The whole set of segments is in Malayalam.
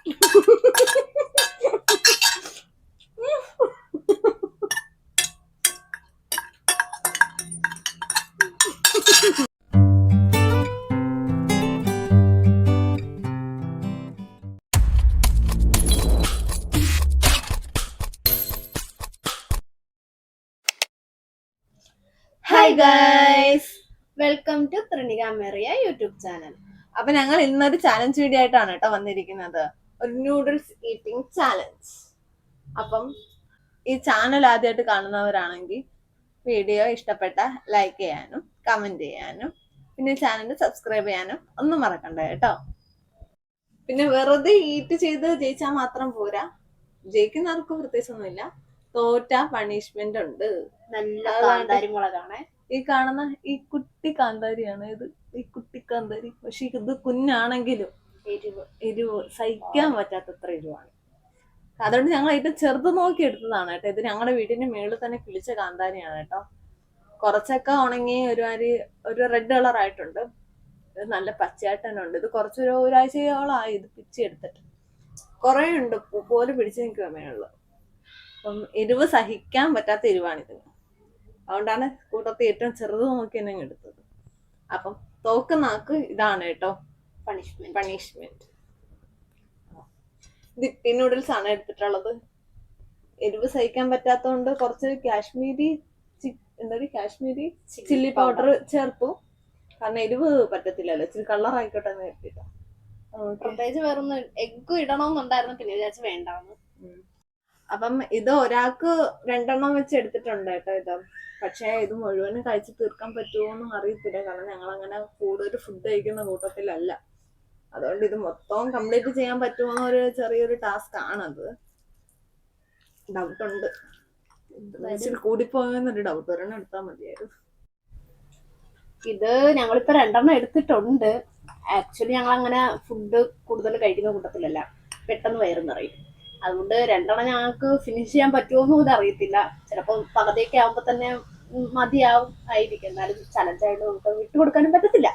Hi guys, welcome to Thrinika Meriya YouTube channel. അപ്പൊ ഞങ്ങൾ ഇന്നൊരു ചാലഞ്ച് വീഡിയോ ആയിട്ടാണ് കേട്ടോ വന്നിരിക്കുന്നത്, ഒരു നൂഡിൽസ് ഈറ്റിംഗ് ചാലഞ്ച്. അപ്പം ഈ ചാനൽ ആദ്യമായിട്ട് കാണുന്നവരാണെങ്കിൽ വീഡിയോ ഇഷ്ടപ്പെട്ട ലൈക്ക് ചെയ്യാനും കമന്റ് ചെയ്യാനും പിന്നെ ചാനൽ സബ്സ്ക്രൈബ് ചെയ്യാനും ഒന്നും മറക്കണ്ട കേട്ടോ. പിന്നെ വെറുതെ ഈറ്റ് ചെയ്ത് ജയിച്ചാൽ മാത്രം പോരാ, ജയിക്കുന്നവർക്ക് പ്രത്യേകിച്ചൊന്നുമില്ല, തോറ്റ പണിഷ്മെന്റ് ഉണ്ട്. നല്ല കാന്താരി മുളകാണ് ഈ കാണുന്ന ഈ കുട്ടി കാന്താരിയാണ് ഇത്, ഈ കുട്ടി കാന്താരി. പക്ഷെ ഇത് കുഞ്ഞാണെങ്കിലും എരിവ് സഹിക്കാൻ പറ്റാത്തത്ര എരിവാണ്. അതുകൊണ്ട് ഞങ്ങൾ ഏറ്റവും ചെറുത് നോക്കി എടുത്തതാണ് കേട്ടോ. ഇത് ഞങ്ങളുടെ വീടിന്റെ മേളിൽ തന്നെ കിളിച്ച കാന്താരിയാണ് കേട്ടോ. കുറച്ചൊക്കെ ഉണങ്ങി ഒരു റെഡ് കളർ ആയിട്ടുണ്ട്. ഇത് നല്ല പച്ചയായിട്ട് തന്നെ ഉണ്ട്. ഇത് ഒരാഴ്ചയോളം ആയി ഇത് പിച്ചെടുത്തിട്ട്. കുറെ ഉണ്ട്, പൂ പോലെ പിടിച്ചു നിൽക്കുക മേളില്. അപ്പം എരിവ് സഹിക്കാൻ പറ്റാത്ത എരിവാണിത്. അതുകൊണ്ടാണ് കൂട്ടത്തിൽ ഏറ്റവും ചെറുത് നോക്കി തന്നെ എടുത്തത്. അപ്പം തോക്കുന്നാക്ക് ഇതാണ് കേട്ടോ പണിഷ്മെന്റ്. ഇത് ഇപ്പി നൂഡിൽസ് ആണ് എടുത്തിട്ടുള്ളത്. എരിവ് സഹിക്കാൻ പറ്റാത്തതുകൊണ്ട് കുറച്ച് കാശ്മീരി ചില്ലി പൗഡർ ചേർത്തു. കാരണം എരിവ് പറ്റത്തില്ലല്ലോ, ഇച്ചിരി കളർ ആയിക്കോട്ടെ എന്ന് കരുതിട്ടോ. പ്രത്യേകിച്ച് വേറൊന്നും എഗ്ഗും ഇടണമെന്നുണ്ടായിരുന്നു, പിന്നെ വിചാരിച്ച് വേണ്ടാന്ന്. അപ്പം ഇത് ഒരാൾക്ക് 2 വെച്ച് എടുത്തിട്ടുണ്ട് കേട്ടോ ഇത്. പക്ഷെ ഇത് മുഴുവനും കഴിച്ച് തീർക്കാൻ പറ്റുമോന്നും അറിയത്തില്ല, കാരണം ഞങ്ങൾ അങ്ങനെ കൂടുതൽ ഫുഡ് കഴിക്കുന്ന കൂട്ടത്തിലല്ല. അതുകൊണ്ട് ഇത് മൊത്തം കംപ്ലീറ്റ് ചെയ്യാൻ പറ്റുമോ ഒരു ചെറിയൊരു ടാസ്ക് ആണത്. ഡൗട്ടുണ്ട്, കൂടിപ്പോയെന്നൊരു ഡൗട്ട്. ഒരെണ്ണം എടുത്താൽ മതിയായിരുന്നു. ഇത് ഞങ്ങളിപ്പോ 2 എടുത്തിട്ടുണ്ട്. ആക്ച്വലി ഞങ്ങൾ അങ്ങനെ ഫുഡ് കൂടുതൽ കഴിക്കുന്ന കൂട്ടത്തിലല്ല, പെട്ടെന്ന് വയറ് നിറയും. അതുകൊണ്ട് 2 ഞങ്ങൾക്ക് ഫിനിഷ് ചെയ്യാൻ പറ്റുമോന്നും ഇത് അറിയത്തില്ല. ചിലപ്പോൾ പകുതിയൊക്കെ ആവുമ്പോ തന്നെ മതിയാവും ആയിരിക്കും. എന്നാലും ചലഞ്ചായിട്ട് നമുക്ക് വിട്ടുകൊടുക്കാനും പറ്റത്തില്ല.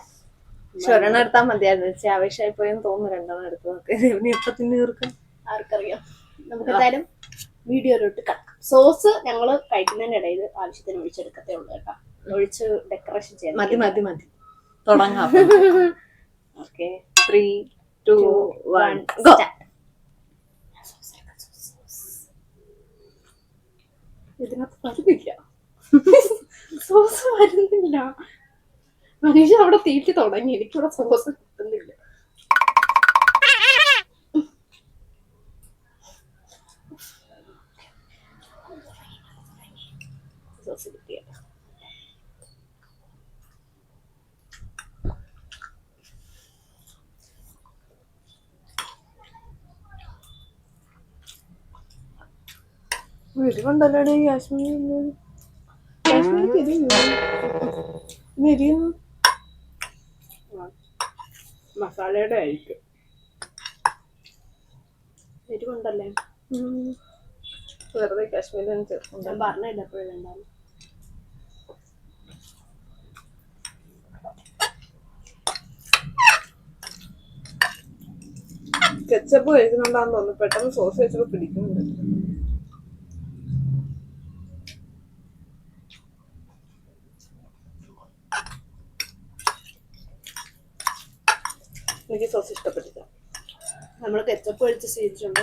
പക്ഷെ ഒരെണ്ണം എടുത്താൽ മതിയായിരുന്നു. ആവശ്യമായി പോയെന്ന് തോന്നുന്നു 2 എടുത്തു നോക്കി. എപ്പ തിന്നു തീർക്കും ആർക്കറിയാം. നമുക്ക് എന്തായാലും വീഡിയോയിലോട്ട് കിടക്കാം. സോസ് ഞങ്ങൾ കഴിക്കുന്നതിനിടയിൽ ആവശ്യത്തിന് ഒഴിച്ചെടുക്കത്തേ ഉള്ളൂ കേട്ടോ. ഒഴിച്ച് ഡെക്കറേഷൻ ചെയ്യാം. മതി തുടങ്ങാം. Okay, 3, 2, 1 go. ഇതിനകത്ത് വരുന്നില്ല, സോസ് വരുന്നില്ല. മനീഷ അവിടെ തീറ്റി തുടങ്ങി, എനിക്കിവിടെ സോസ് കിട്ടുന്നില്ല. സോസ് കിട്ടിയ എരിവുണ്ടല്ലോടെ മസാലയുടെ ആയിരിക്കും. എരിവുണ്ടല്ലേ, വെറുതെ കാശ്മീരി ചേർക്കും. ഞാൻ പറഞ്ഞില്ല എപ്പോഴും വേണ്ടാവും. കെച്ചപ്പ് കഴിക്കുന്നുണ്ടാന്ന് തോന്നുന്നു, പെട്ടെന്ന് സോസ് വെച്ചപ്പോ പിടിക്കുന്നുണ്ട്. എനിക്ക് സോസ് ഇഷ്ടപ്പെട്ടില്ല. നമ്മൾ കെച്ചപ്പ് കഴിച്ച് ശീലിച്ചിട്ടുണ്ട്.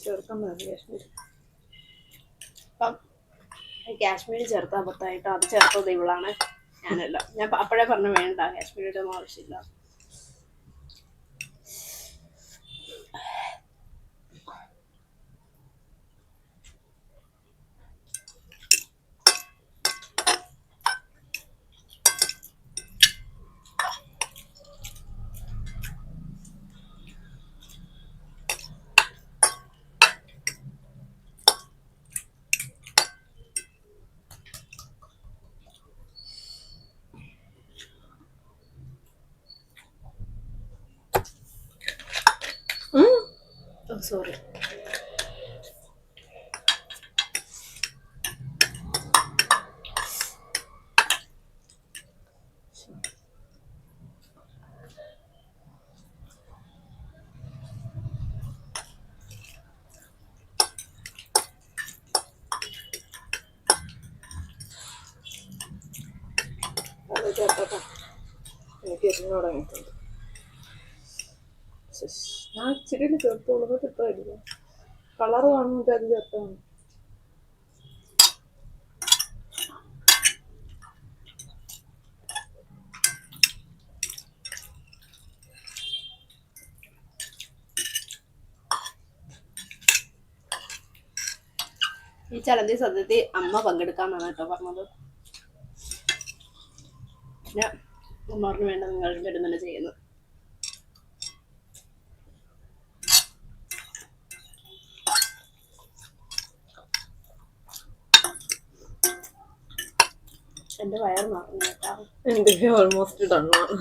ചേർക്കാൻ മതി കാശ്മീരി. അപ്പം കാശ്മീരി ചേർത്താൽ പത്തായിട്ടോ അത് ചേർത്തത് ഇവളാണ്, ഞാനല്ല. ഞാൻ അപ്പോഴേ പറഞ്ഞു വേണ്ട, കാശ്മീരിയുടെ ഒന്നും ആവശ്യമില്ല. സോറി. ചേർത്തോട്ടെ. എനിക്ക് എരിഞ്ഞു തുടങ്ങിയിട്ടുണ്ട്. ഞാൻ ഇച്ചിരി ചേർത്തോളൂ, കിട്ടുമായിരിക്കും. കളർ കാണുമ്പോൾ അത് ചേർത്താണ്. ഈ ചലഞ്ച് സദ്യത്തിൽ അമ്മ പങ്കെടുക്കാന്നാണ് കേട്ടോ പറഞ്ഞത്. പിന്നെ അമ്മറിന് വേണ്ട നിങ്ങൾ തന്നെ ചെയ്യുന്നത്. എന്റെ വയറ് നിറഞ്ഞു കേട്ടാ. എന്റെ ഓൾമോസ്റ്റ് ഡണ്ണാണ്.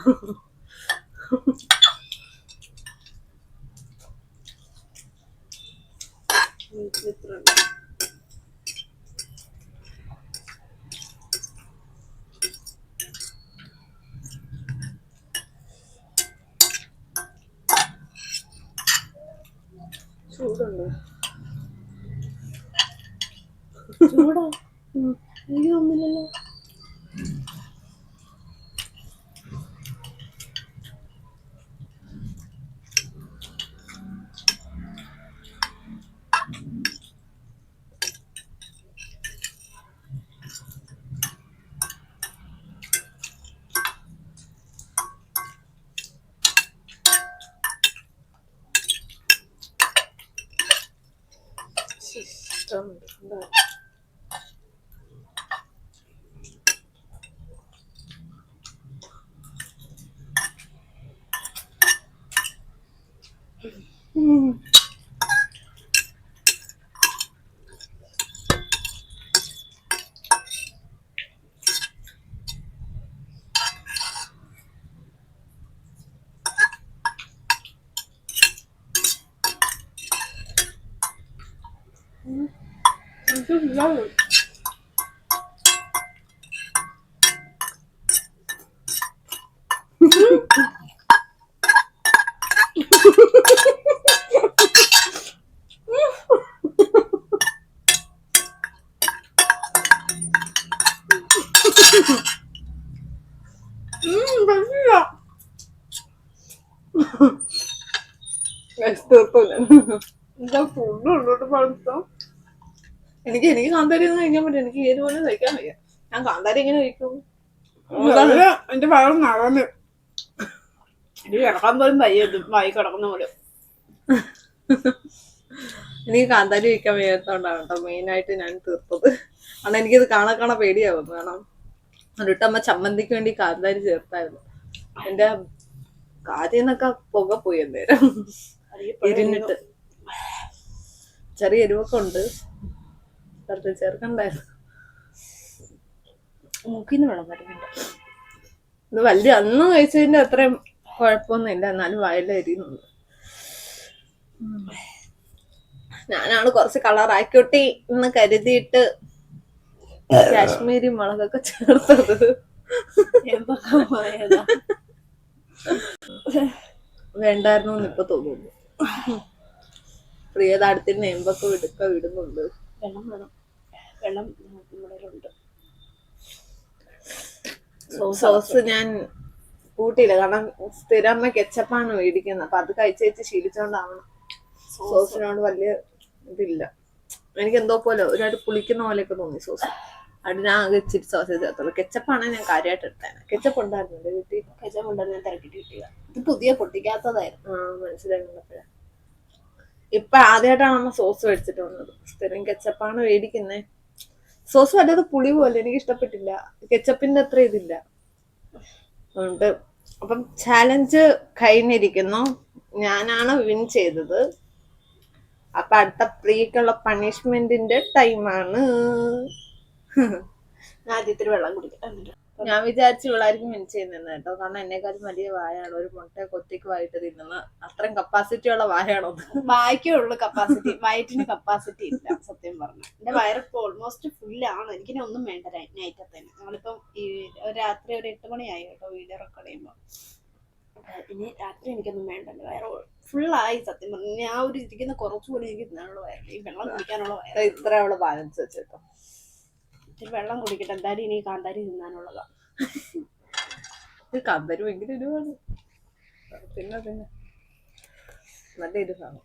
ചൂടുണ്ടോ? ചൂടോ? എനിക്ക് ഒന്നുമില്ലല്ലോ. എനിക്ക് കാന്താരി ഒന്നും കഴിക്കാൻ പറ്റും. എനിക്ക് ഏത് പോലെ കഴിക്കാൻ വയ്യ. ഞാൻ കാന്താരി എങ്ങനെ കഴിക്കും? എന്റെ വയറ് നടന്ന് എനിക്ക് കിടക്കാൻ പോലും വയ്യത് വായി കിടക്കുന്ന പോലെ. എനിക്ക് കാന്താരി കഴിക്കാൻ വയ്യാത്തോണ്ടാണ് കേട്ടോ മെയിനായിട്ട് ഞാൻ തീർത്തത്. കാരണം എനിക്കിത് കാണാൻ പേടിയാവുന്നു. കാരണം ഒരിട്ടമ്മ ചമ്മന്തിക്ക് വേണ്ടി കാന്താരി ചേർത്തായിരുന്നു. എന്റെ കാര്യന്നൊക്കെ പുക പോയി എന്തേരം ഇരുന്നിട്ട്. ചെറിയ എരിവൊക്കെ ഉണ്ട്, വെറുതെ ചേർക്കണ്ടായിരുന്നു. മൂക്കിന്ന് വെള്ളം വരുന്നുണ്ട്. ഇത് വലിയ അന്ന് കഴിച്ചതിന്റെ അത്രയും കുഴപ്പമൊന്നുമില്ല, എന്നാലും വയല എരിയുന്നുണ്ട്. ഞാനാണ് കുറച്ച് കളറാക്കിയോട്ടി എന്ന് കരുതിയിട്ട് കാശ്മീരി മുളകൊക്കെ ചേർത്തത്. വേണ്ടായിരുന്നു ഇപ്പൊ തോന്നുന്നു. പ്രിയതാടത്തിന് എമ്പൊക്കെ വിടുന്നുണ്ട്. വെള്ളം വേണം, വെള്ളം നമ്മുടെ സോസ് ഞാൻ കൂട്ടിയില്ല, കാരണം സ്ഥിരം കെച്ചപ്പാണ് മേടിക്കുന്നത്. അപ്പൊ അത് കഴിച്ച് ശീലിച്ചോണ്ടാവണം. സോസിനോട് വലിയ ഇതില്ല. എനിക്ക് എന്തോ പോലെ ഒരുപാട് പുളിക്കുന്ന പോലെയൊക്കെ തോന്നി സോസ്. അത് ഞാൻ ആകെ ഇച്ചിരി സോസ് ചേർത്തുള്ളൂ. കെച്ചപ്പാണ് ഞാൻ കാര്യമായിട്ട് എടുത്തേനെ. കെച്ചപ്പ് ഉണ്ടായിരുന്നു എന്റെ വീട്ടിൽ. കെച്ചപ്പ് ഉണ്ടായിരുന്നു, ഞാൻ തിരക്കിട്ട് കിട്ടിയ. ഇത് പുതിയ പൊട്ടിക്കാത്തതായിരുന്നു. മനസ്സിലായി. ഇപ്പൊ ആദ്യമായിട്ടാണ് അമ്മ സോസ് മേടിച്ചിട്ട് വന്നത്. സ്ഥിരം കെച്ചപ്പാണ് മേടിക്കുന്നേ. സോസ് വല്ലാതെ പുളി പോലെ എനിക്ക് ഇഷ്ടപ്പെട്ടില്ല. കെച്ചപ്പിന്റെ അത്ര ഇതില്ല. അതുകൊണ്ട് അപ്പം ചാലഞ്ച് കഴിഞ്ഞിരിക്കുന്നു. ഞാനാണ് വിൻ ചെയ്തത്. അപ്പൊ അടുത്ത പ്രീക്കുള്ള പണിഷ്മെന്റിന്റെ ടൈമാണ്. ഞാൻ ആദ്യത്തിൽ വെള്ളം കുടിക്കട്ടെ. ഞാൻ വിചാരിച്ചു ഇവളായിരിക്കും വിൻ ചെയ്യുന്നത് കേട്ടോ. കാരണം എന്നെക്കാളും വലിയ വായാണ്. ഒരു മുട്ട കൊത്തിക്ക് വായിട്ട് തിന്നുന്ന അത്രയും കപ്പാസിറ്റി ഉള്ള വായാണോ? വായിക്കേ ഉള്ളു കപ്പാസിറ്റി, വയറ്റിന് കപ്പാസിറ്റി ഇല്ല സത്യം പറഞ്ഞു. എന്റെ വയറിപ്പോ ഓൾമോസ്റ്റ് ഫുള്ളാണ്. എനിക്കിനി ഒന്നും വേണ്ട നൈറ്റത്തെ തന്നെ. ഞങ്ങളിപ്പം ഈ രാത്രി ഒരു 8 മണിയായി കേട്ടോ വീഡിയോ റെക്കോർഡ് ചെയ്യുമ്പോ. ഇനി രാത്രി എനിക്കൊന്നും വേണ്ട. എന്റെ വയറ് ഫുള്ളായി സത്യം പറഞ്ഞു. ഞാൻ ഒരു ഇരിക്കുന്ന കുറച്ചുകൂടി എനിക്ക് തിന്നാനുള്ള വയറ്, ഈ വെള്ളം കുടിക്കാനുള്ള വയറ് ഇത്ര അവള് ബാലൻസ് വെച്ചേട്ടോ. ഇത്തിരി വെള്ളം കുടിക്കട്ടെ. എന്തായാലും ഇനി കാന്താരി തിന്നാനുള്ളതാ. കാന്താരി ഭയങ്കര എരിവാണ്. പിന്നെ നല്ല എരിവാണ്.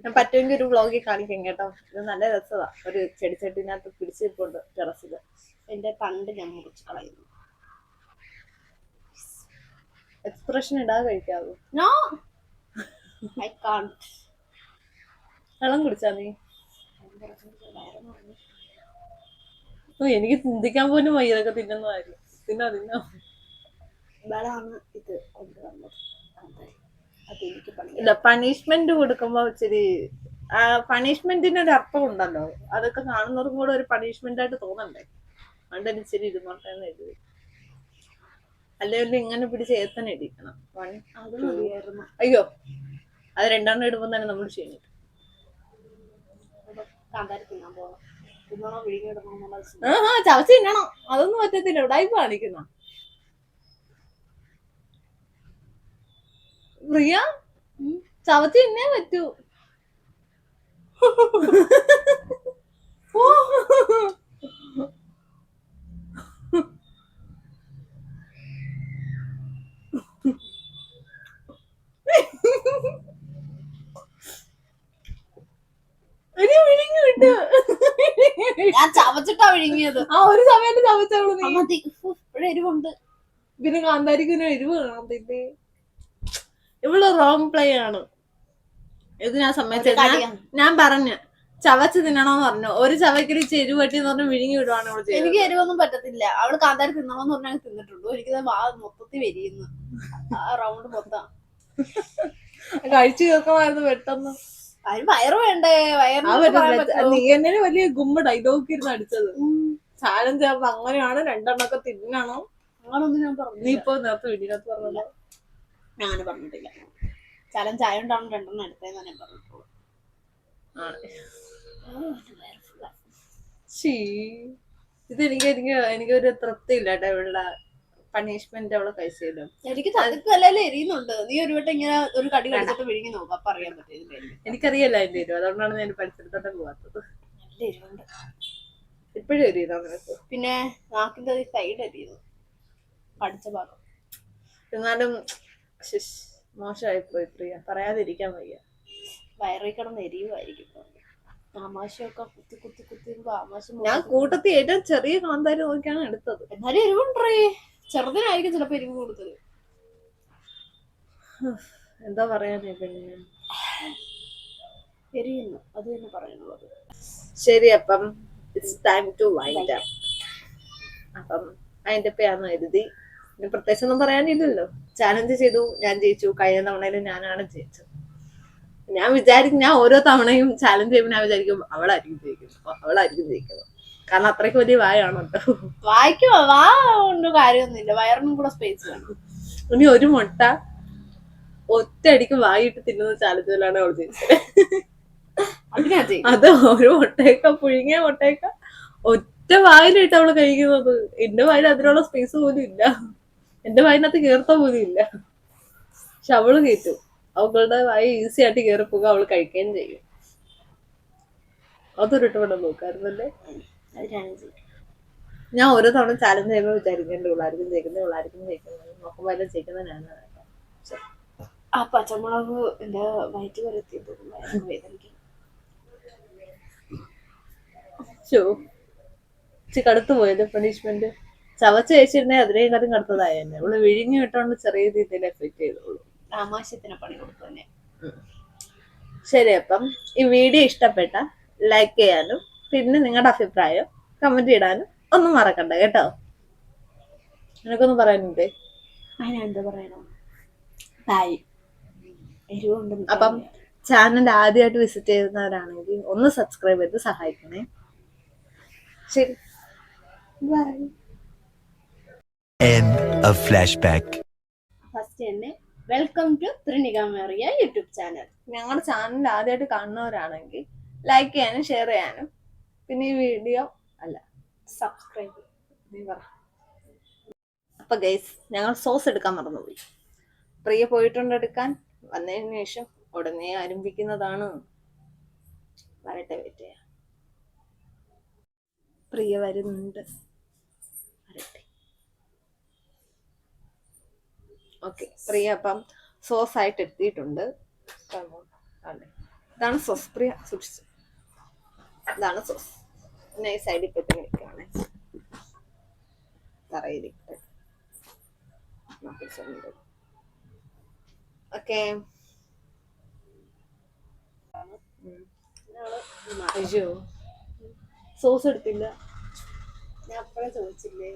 ഞാൻ പറ്റുമെങ്കിൽ ഒരു വ്ളോഗിൽ കാണിക്കാം കേട്ടോ. ഇത് നല്ല രസമാ. ഒരു ചെടിച്ചട്ടിനകത്ത് പിടിച്ചിട്ടുണ്ട് ടെറസില്. എന്റെ തണ്ട് ഞാൻ മുറിച്ച് കളയുന്നു. എക്സ്പ്രഷൻ ഇടാതെ കഴിക്കാവൂ. No I can't. വെള്ളം കുടിച്ചാ നീ? എനിക്ക് ചിന്തിക്കാൻ പോലും വയ്യ ഇതൊക്കെ തിന്നുന്നതായിരുന്നു. തിന്നോ. ഇവളാണ് ഇത് കൊണ്ടുവന്നത്. അതെനിക്ക് ഇല്ല, പണിഷ്മെന്റ് കൊടുക്കുമ്പോ ഇച്ചിരി പണിഷ്മെന്റിന് ഒരു അർത്ഥം ഉണ്ടല്ലോ. അതൊക്കെ കാണുന്നവർക്കും കൂടെ ഒരു പണിഷ്മെന്റ് ആയിട്ട് തോന്നണ്ടേ. അതുകൊണ്ട് ഇച്ചിരി ഇരുന്നോട്ടേന്ന് എഴുതി. അല്ലെങ്കിൽ ഇങ്ങനെ പിടിച്ച് ഏത്തന ഇടിക്കണം. അത് മതിയായിരുന്നു. അയ്യോ, അത് 2 ഇടുമ്പോ തന്നെ നമ്മൾ ക്ഷീണിക്കും. കാന്താരി തിന്നാൻ പോകണം. തിന്നണോ വിഴുങ്ങിയിടണോ എന്നുള്ള ചവച്ച് തിന്നണം. അതൊന്നും പറ്റത്തില്ല. ഉടായിപ്പ് കാണിക്കുന്ന പ്രിയ. ചവച്ച് തിന്നേ പറ്റൂ. ഞാൻ ചവച്ചിട്ടാ വിഴുങ്ങിയത്. ആ ഒരു സമയത്ത് ചവച്ചോളൂ. ഇവിടെ എരിവുണ്ട്. പിന്നെ കാന്താരിക്കുന്ന എരിവ് കാണത്തില്ലേ. ഇവള് റോങ് പ്ലേ ആണ്. ഇത് ഞാൻ സമ്മതിച്ചത്. ഞാൻ പറഞ്ഞു ചവച്ച് തിന്നണോന്ന് പറഞ്ഞു. ഒരു ചവയ്ക്കൊരു എരിവ് പറ്റിയെന്ന് പറഞ്ഞ് വിഴുങ്ങി വിടുവാണ് അവള് ചെയ്യുന്നത്. എനിക്ക് എരിവൊന്നും പറ്റത്തില്ല. അവള് കാന്താരി തിന്നണോന്ന് പറഞ്ഞാൽ തിന്നിട്ടുള്ളൂ. എനിക്കത് മൊത്തത്തിൽ വരിയുന്നു. ആ റൗണ്ട് മൊത്തം കഴിച്ചു തീർക്കണമായിരുന്നു പെട്ടെന്ന്. അതിന് വയറ് വേണ്ടേ? നീ എന്നെ വലിയ ഗുമ്മ ഡയലോഗ് ഇരുന്ന് അടിച്ചത്. ചാലഞ്ച് ആകുമ്പോ അങ്ങനെയാണ് 2 തിന്നണം. അങ്ങനൊന്നും ഞാൻ പറഞ്ഞു. നീ ഇപ്പൊ നേരത്തെ വീടിനകത്ത് പറഞ്ഞല്ലോ. ഞാൻ അങ്ങനെ പറഞ്ഞിട്ടില്ല. ചലഞ്ച് ആയോണ്ടാണ് 2 എടുത്തതെന്ന് ഞാൻ പറഞ്ഞിട്ടുള്ളൂ. ഇത് എനിക്കൊരു തൃപ്തി ഇല്ല കേട്ടോ. ഇവളുടെ പണിഷ്മെന്റ് അവള് കഴിച്ചല്ലോ. എനിക്ക് തലക്കല്ലേ എരിയുന്നുണ്ട്. നീ ഒരു വട്ടം ഇങ്ങനെ ഒരു കടി കടിച്ചിട്ട് വിഴുങ്ങി നോക്കാം. അപ്പൊ അറിയാൻ പറ്റില്ല. എനിക്കറിയല്ല അതിന്റെ എരിവ്. അതുകൊണ്ടാണ് ഞാൻ പരിസരത്തോട്ട് പോവാത്തത്. നല്ല എരിവുണ്ട്. ഇപ്പോഴും എരിയുന്നോ നിനക്ക്? പിന്നെ നാക്കിന്റെ സൈഡ് എരിയുന്നു. കടിച്ച ഭാഗം. എന്നാലും മോശമായി പോയി പ്രിയ. പറയാതിരിക്കാൻ വയ്യ. വയറിൽ കിടന്ന് എരിയുമായിരിക്കും. ആമാശയൊക്കെ കുത്തി ആമാശം. ഞാൻ കൂട്ടത്തിൽ ഏറ്റവും ചെറിയ കാന്താരി നോക്കിയാണ് എടുത്തത്. എന്നാലും എരിവുണ്ടേ. ചെറുതിനായിരിക്കും ചിലപ്പോ എരിവ് കൂടുതൽ. എന്താ പറയാനേ പെണ്ണിന്. എരിയുന്നു. അത് തന്നെ പറയാനുള്ളത്. ശരി, അപ്പം it's time to wind up. അപ്പം അതിന്റെ പേരാന്ന് എഴുതി. പിന്നെ പ്രത്യേകിച്ചൊന്നും പറയാനില്ലല്ലോ. ചാലഞ്ച് ചെയ്തു, ഞാൻ ജയിച്ചു. കഴിഞ്ഞ തവണയിലും ഞാനാണ് ജയിച്ചത്. ഞാൻ വിചാരിക്കും, ഞാൻ ഓരോ തവണയും ചാലഞ്ച് ചെയ്യുമ്പോൾ ഞാൻ വിചാരിക്കും അവളായിരിക്കും ജയിക്കുന്നത്. കാരണം അത്രയ്ക്ക് വലിയ വായാണോ. വായിക്കുമോ? വാ കൊണ്ട് കാര്യമൊന്നുമില്ല. വയറിനും കൂടെ സ്പേസ് വേണം. ഇനി ഒരു മുട്ട ഒറ്റയടിക്ക് വായിട്ട് തിന്നുന്ന ചാലഞ്ചിലാണ് അവൾ ജയിച്ചത്. അത് ഒരു പുഴുങ്ങിയ മുട്ടയൊക്കെ ഒറ്റ വായിലിട്ട് അവള് കഴിക്കുന്നത്. എന്റെ വായിൽ അതിനുള്ള സ്പേസ് പോലും ഇല്ല. എന്റെ വായിനകത്ത് കേർത്ത പോലും ഇല്ല. പക്ഷെ അവള് കയറ്റും. അവളുടെ വായി ഈസി ആയിട്ട് കയറിപ്പോകുക. അവള് കഴിക്കുകയും ചെയ്യും. അതൊരിട്ട് വേണം നോക്കാറുണ്ടല്ലേ. ഞാൻ ഓരോ തവണ ചാലഞ്ച് ചെയ്യുമ്പോൾ വിചാരിക്കേണ്ട ഇവളായിരിക്കും ജയിക്കുന്നത്. നോക്കുമ്പോൾ എല്ലാം ജയിക്കുന്നത് ഞാനാണ്. ആ പച്ചമുളക് എന്റെ വയറ്റ് വരത്തിയത് വേദനിക്കും. കടുത്തു പോയത് പണിഷ്മെന്റ്. ചവച്ച് കഴിച്ചിരുന്നേ അതിനേക്കാളും കടുത്തതായ തന്നെ. അവള് വിഴിഞ്ഞു വിട്ടോണ്ട് ചെറിയ രീതിയിൽ എഫക്ട് ചെയ്തോളൂ. ആമാശത്തിന് പണി കൊടുത്തു തന്നെ. ശരി, അപ്പം ഈ വീഡിയോ ഇഷ്ടപ്പെട്ട ലൈക്ക് ചെയ്യാനും പിന്നെ നിങ്ങളുടെ അഭിപ്രായം കമന്റ് ഇടാനും ഒന്നും മറക്കണ്ട കേട്ടോ. നിനക്കൊന്നും പറയാനുണ്ടേ? അതിനെന്താ പറയണോ? ബായ്. അപ്പം ചാനൽ ആദ്യമായിട്ട് വിസിറ്റ് ചെയ്യുന്നവരാണെങ്കിൽ ഒന്ന് സബ്സ്ക്രൈബ് ചെയ്ത് സഹായിക്കണേ. ശരി, bye. End of flashback. First തന്നെ welcome to Trinika Meriya YouTube channel. ഞങ്ങളുടെ ചാനൽ ആദ്യമായിട്ട് കാണുന്നവരാണെങ്കിൽ ലൈക്ക് ചെയ്യാനും ഷെയർ ചെയ്യാനും പിന്നെ ഈ വീഡിയോ സബ്സ്ക്രൈബ്. അപ്പൊ ഗൈസ്, ഞങ്ങൾ സോസ് എടുക്കാൻ മറന്നുപോയി. പ്രിയ പോയിട്ടുണ്ട് എടുക്കാൻ. വന്നതിന് ശേഷം ഉടനെ ആരംഭിക്കുന്നതാണ്. വരട്ടെ, വെയിറ്റ് ചെയ്യാം. പ്രിയ വരുന്നുണ്ട്. വരട്ടെ. ഓക്കെ, പ്രിയ അപ്പം സോസ് ആയിട്ട് എത്തിയിട്ടുണ്ട്. അതെ, ഇതാണ് സോസ്. പ്രിയ സൂക്ഷിച്ചു. ഇതാണ് സോസ്. പിന്നെ ഈ സൈഡിൽ ഇപ്പം നിൽക്കുകയാണ് തറയിരിക്കട്ടെ. ഓക്കെ. അയ്യോ, സോസ് എടുത്തില്ല. ഞാൻ അപ്പഴേ ചോദിച്ചില്ലേ.